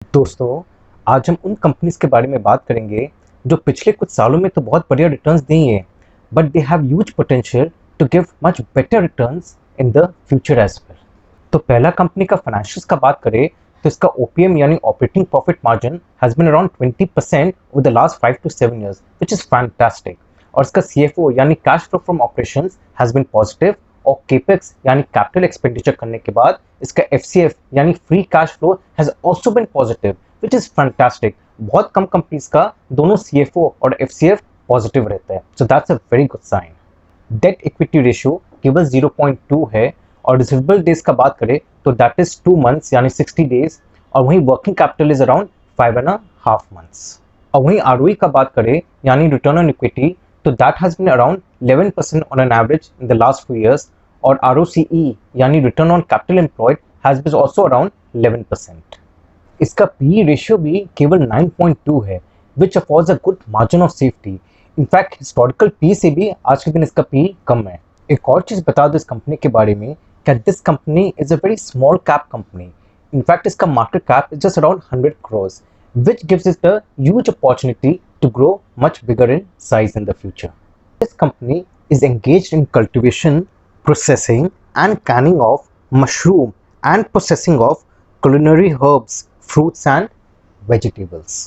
दोस्तों, आज हम उन कंपनीज के बारे में बात करेंगे जो पिछले कुछ सालों में तो बहुत बढ़िया रिटर्न्स दी हैं, but they have huge potential to give much better returns in the future as well. तो पहला कंपनी का फाइनेंशियल्स का बात करें तो इसका ओपीएम यानी operating profit margin has been around 20% over the last 5 to 7 years, which is fantastic. और इसका सीएफओ यानी cash flow from operations has been positive, और केपेक्स यानी कैपिटल एक्सपेंडिचर करने के बाद इसका एफसीएफ यानी free cash flow has also been positive, which is fantastic. बहुत कम कंपनीज का दोनों सीएफओ और एफसीएफ पॉजिटिव रहता है, so that's a very good sign. Debt equity ratio केवल 0.2 है, और रिसीवेबल डेज का बात करें तो दैट इज 2 months यानी 60 डेज, और वहीं working capital is around 5.5 months। और वहीं आरओई का बात करें यानी रिटर्न ऑन इक्विटी, तो that has been around 11% on an average in the last few years, और आरओसीई यानी return on capital employed has been also around 11%। इसका पी रेशियो भी केवल 9.2 है, which affords a good margin of safety. In fact historical P से भी आज के दिन इसका पी कम है। एक और चीज बता दो इस कंपनी के बारे में, कि this company is a very small cap company. In fact इसका market cap is just around 100 crores, which gives it a huge opportunity to grow much bigger in size in the future. This company is engaged in cultivation, processing and canning of mushroom and processing of culinary herbs, fruits and vegetables.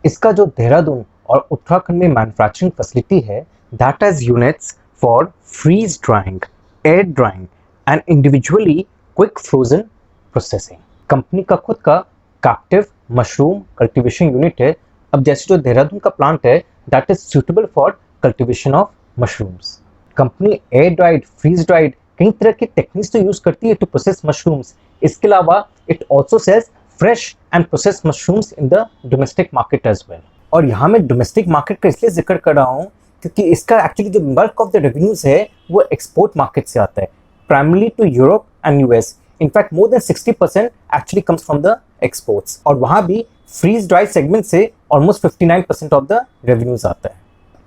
इसका जो देहरादून और उत्तराखंड में manufacturing facility है, that has units for freeze drying, air drying and individually quick frozen processing. Company का खुद का captive mushroom cultivation unit है। अब जैसे जो देहरादून का प्लांट है, that is suitable for cultivation of mushrooms. Company air dried, freeze dried कई तरह की टेक्निक्स तो यूज करती है टू प्रोसेस मशरूम्स। इसके अलावा it also sells fresh and process mushrooms in the domestic market as well. और यहाँ मैं डोमेस्टिक मार्केट का इसलिए जिक्र कर रहा हूँ क्योंकि इसका एक्चुअली जो बल्क ऑफ द रेवेन्यूज है वो एक्सपोर्ट मार्केट से आता है, primarily to Europe and US. In fact, more than 60% actually comes from the exports, और वहाँ भी freeze dry segment से almost 59% of the revenues आता है।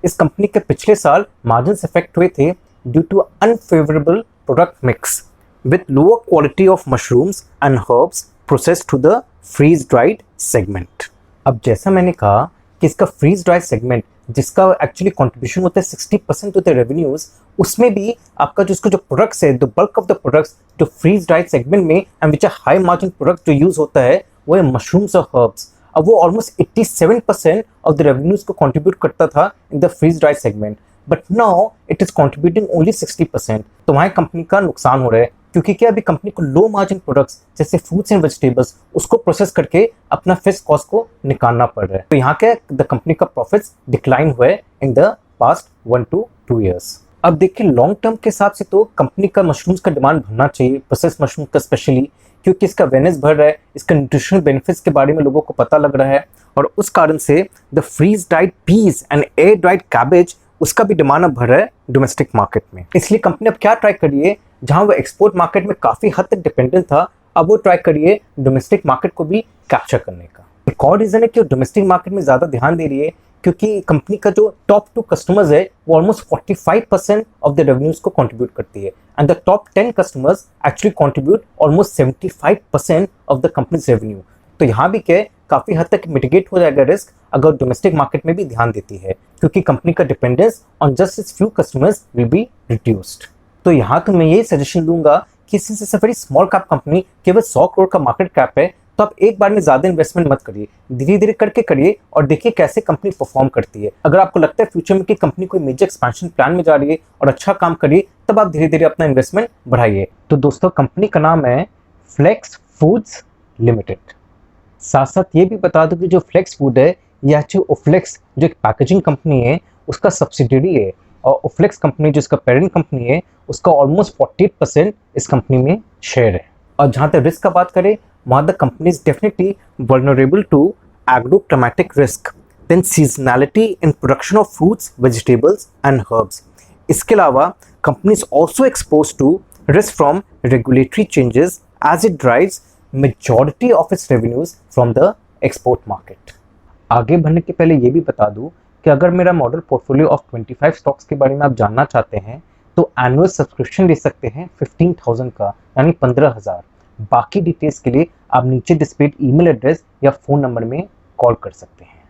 इस कंपनी के पिछले साल margins affect हुए थे due to unfavorable product mix with lower quality of mushrooms and herbs processed to the freeze dried segment। अब जैसा मैंने कहा कि इसका freeze dry segment जिसका एक्चुअली कंट्रीब्यूशन होता है 60% होते हैं रेवेन्यूज, उसमें भी आपका जो इसका जो प्रोडक्ट्स है, the bulk of the products जो फ्रीज ड्राइड सेगमेंट में and which a high margin product जो यूज होता है वो है मशरूम्स और हर्ब्स। अब वो ऑलमोस्ट 87% ऑफ द रेवेन्यूज को कंट्रीब्यूट करता था in the freeze dried segment, but now it is contributing only 60%। तो वहाँ कंपनी का नुकसान हो रहा है, क्योंकि क्या अभी कंपनी को लो मार्जिन प्रोडक्ट्स जैसे फ्रूट्स एंड वेजिटेबल्स उसको प्रोसेस करके अपना फिक्स्ड कॉस्ट को निकालना पड़ रहा है। तो यहाँ के द कंपनी का प्रॉफिट्स डिक्लाइन हुए in the past 1 to 2 years। अब देखिए लॉन्ग टर्म के हिसाब से तो कंपनी का मशरूम्स का डिमांड बढ़ना चाहिए, प्रोसेस मशरूम का स्पेशली, क्योंकि इसका अवेयरनेस बढ़ रहा है, इसका न्यूट्रिशनल बेनिफिट्स के बारे में लोगों को पता लग रहा है, और उस कारण से the freeze dried peas and air dried cabbage उसका भी डिमांड अब बढ़ रहा है डोमेस्टिक मार्केट में। इसलिए कंपनी अब क्या ट्राई करिए, जहां वो एक्सपोर्ट मार्केट में काफी हद तक डिपेंडेंट था, अब वो ट्राई करिए डोमेस्टिक मार्केट को भी कैप्चर करने का। एक और रीजन है कि वो डोमेस्टिक मार्केट में ज्यादा ध्यान दे रही है, क्योंकि कंपनी का जो टॉप 2 कस्टमर्स है वो ऑलमोस्ट 45% ऑफ द रेवेन्यूज को कंट्रीब्यूट करती है, and the top 10 customers actually contribute almost 75% of the companies revenue. तो यहाँ भी क्या काफी हद तक मिटिगेट हो जाएगा रिस्क अगर डोमेस्टिक मार्केट में भी ध्यान देती है, क्योंकि कंपनी का dependence on just it's few customers will be reduced. तो यहाँ तो मैं यही सजेशन दूंगा कि since it's a very small cap company, केवल 100 करोड़ का मार्केट कैप है, तो आप एक बार में ज्यादा इन्वेस्टमेंट मत करिए, धीरे धीरे करके करिए और देखिए कैसे कंपनी परफॉर्म करती है। अगर आपको लगता है फ्यूचर में कि कंपनी कोई मेजर एक्सपेंशन प्लान में जा रही है और अच्छा काम करिए, तब आप धीरे धीरे अपना इन्वेस्टमेंट बढ़ाइए। तो दोस्तों कंपनी का नाम है फ्लेक्स फूड्स लिमिटेड। साथ साथ ये भी बता दूं कि जो फ्लेक्स फूड है ये एक्चुअली ओफ्लेक्स जो एक पैकेजिंग कंपनी है उसका सब्सिडियरी है, और ओफ्लेक्स कंपनी जो इसका पेरेंट कंपनी है उसका ऑलमोस्ट 48% इस कंपनी में शेयर है। और जहाँ तक रिस्क का बात करें, वहाँ the company is definitely vulnerable to agroclimatic risk, then seasonality in production of fruits, vegetables and herbs. इसके अलावा company is also expose to risk from regulatory changes as it drives majority of its revenues from the export market. आगे बढ़ने के पहले ये भी बता दूं कि अगर मेरा मॉडल पोर्टफोलियो ऑफ 25 स्टॉक्स के बारे में आप जानना चाहते हैं तो एनुअल सब्सक्रिप्शन ले सकते हैं 15,000 का, यानी 15,000। बाकी डिटेल्स के लिए आप नीचे डिस्प्लेड ईमेल एड्रेस या फ़ोन नंबर में कॉल कर सकते हैं।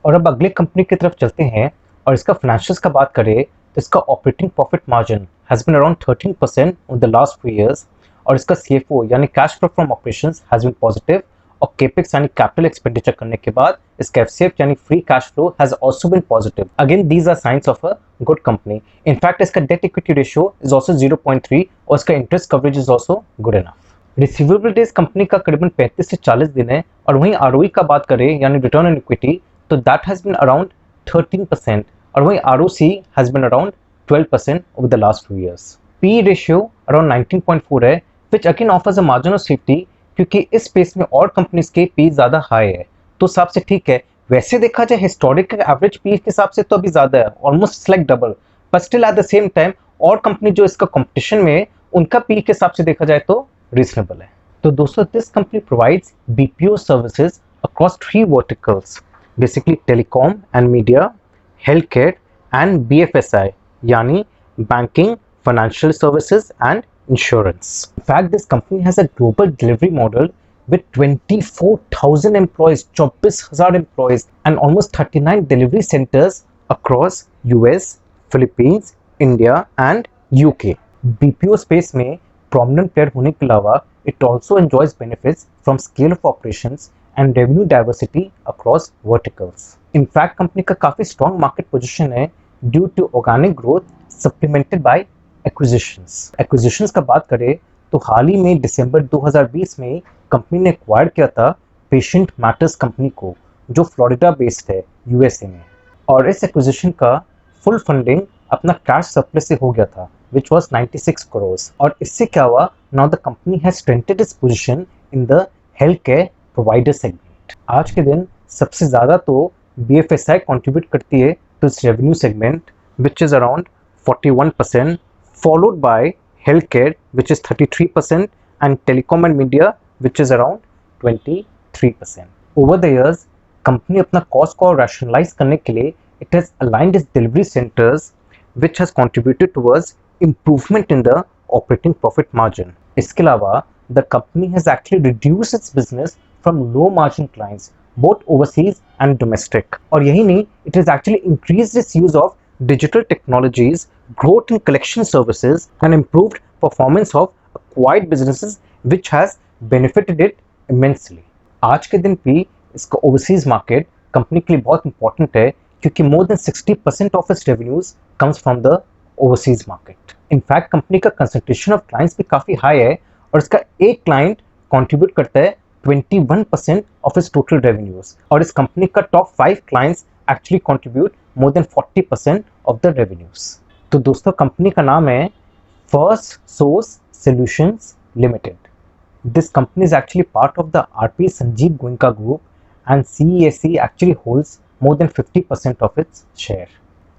और अब अगले कंपनी की तरफ चलते हैं और इसका फाइनेंशियल्स का बात करें तो इसका operating profit margin has been around 13% in the last few years और इसका CFO यानी cash flow from operations has been positive और केपेक्स यानी कैपिटल एक्सपेंडिचर करने के बाद इसका FCF यानी free cash flow has also been positive. Again these are signs of a good company. In fact इसका debt equity ratio is also 0.3 और इसका interest coverage is also good enough. Receivable days company का करीबन 35 से 40 दिन है और वहीं ROE का बात करें यानी रिटर्न ऑन इक्विटी तो दैट हैज़ बीन अराउंड 13% और वहीं ROC has been around 12% over the last 2 years। PE ratio around 19.4 है which again offers a margin of safety क्योंकि इस स्पेस में और कंपनीज के PE ज़्यादा हाई है तो उस हिसाब से ठीक है। वैसे देखा जाए हिस्टोरिकल एवरेज PE के हिसाब से तो अभी ज़्यादा है, almost like double, but still at the same time और कंपनी जो इसका कंपटीशन में उनका PE के हिसाब से देखा जाए तो रीजनेबल है। तो दोस्तों this company provides BPO services across 3 verticals basically telecom and media, health care and BFSI यानी banking, financial services and insurance. In fact, this company has a global delivery model with 24,000 employees, 24,000 employees and almost 39 delivery centers across US, Philippines, India and UK. BPO space में prominent player होने के अलावा it also enjoys benefits from scale of operations and revenue diversity across verticals. In fact, company का काफ़ी strong market position है due to organic growth supplemented by acquisitions. Acquisitions का बात करें तो हाल ही में दिसंबर 2020 में कंपनी ने एक्वायर किया था पेशेंट मैटर्स कंपनी को जो फ्लोरिडा बेस्ड है USA में और इस एक्विजिशन का फुल फंडिंग अपना कैश सरप्लस से हो गया था which was 96 crores और इससे क्या हुआ now the company has strengthened its position in the healthcare provider segment. आज के दिन सबसे ज़्यादा तो BFSI कंट्रीब्यूट करती है to its revenue segment which is around 41%, followed by healthcare which is 33% and telecom and media which is around 23%. Over the years, company अपना cost को rationalize करने के लिए it has aligned its delivery centers which has contributed towards improvement in the operating profit margin. इसके अलावा the company has actually reduced its business from low margin clients both overseas and domestic. और यही नहीं, it has actually increased its use of digital technologies, growth in collection services and improved performance of acquired businesses which has benefited it immensely. आज के दिन भी इसका overseas market company के लिए बहुत important है क्योंकि more than 60% of its revenues comes from the overseas market. In fact, company का concentration of clients भी काफ़ी high है और इसका एक client contribute करता है 21% of its total revenues और इस कंपनी का top 5 clients actually contribute more than 40% of the revenues. तो दोस्तों कंपनी का नाम है First Source Solutions Limited. This company is actually part of the RP Sanjeev Goenka group and CESC actually holds more than 50% of its share.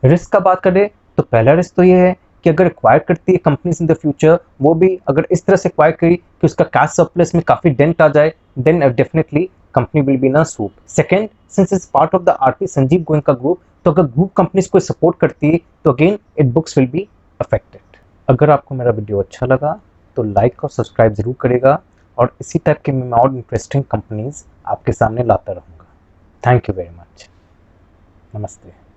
Risk का बात करें तो पहला रिस्क तो ये है कि अगर एक्वायर करती है कंपनीज इन द फ्यूचर वो भी अगर इस तरह से एक्वायर करी कि उसका कैश सरप्लस में काफ़ी डेंट आ जाए then definitely company will be in a soup. Second, since it's part of the RP Sanjiv Goenka group तो अगर ग्रुप कंपनीज को सपोर्ट करती है तो again it books will be affected. अगर आपको मेरा वीडियो अच्छा लगा तो लाइक और सब्सक्राइब जरूर करेगा और इसी टाइप के मैं और इंटरेस्टिंग कंपनीज आपके सामने लाता रहूँगा। Thank you very much. नमस्ते।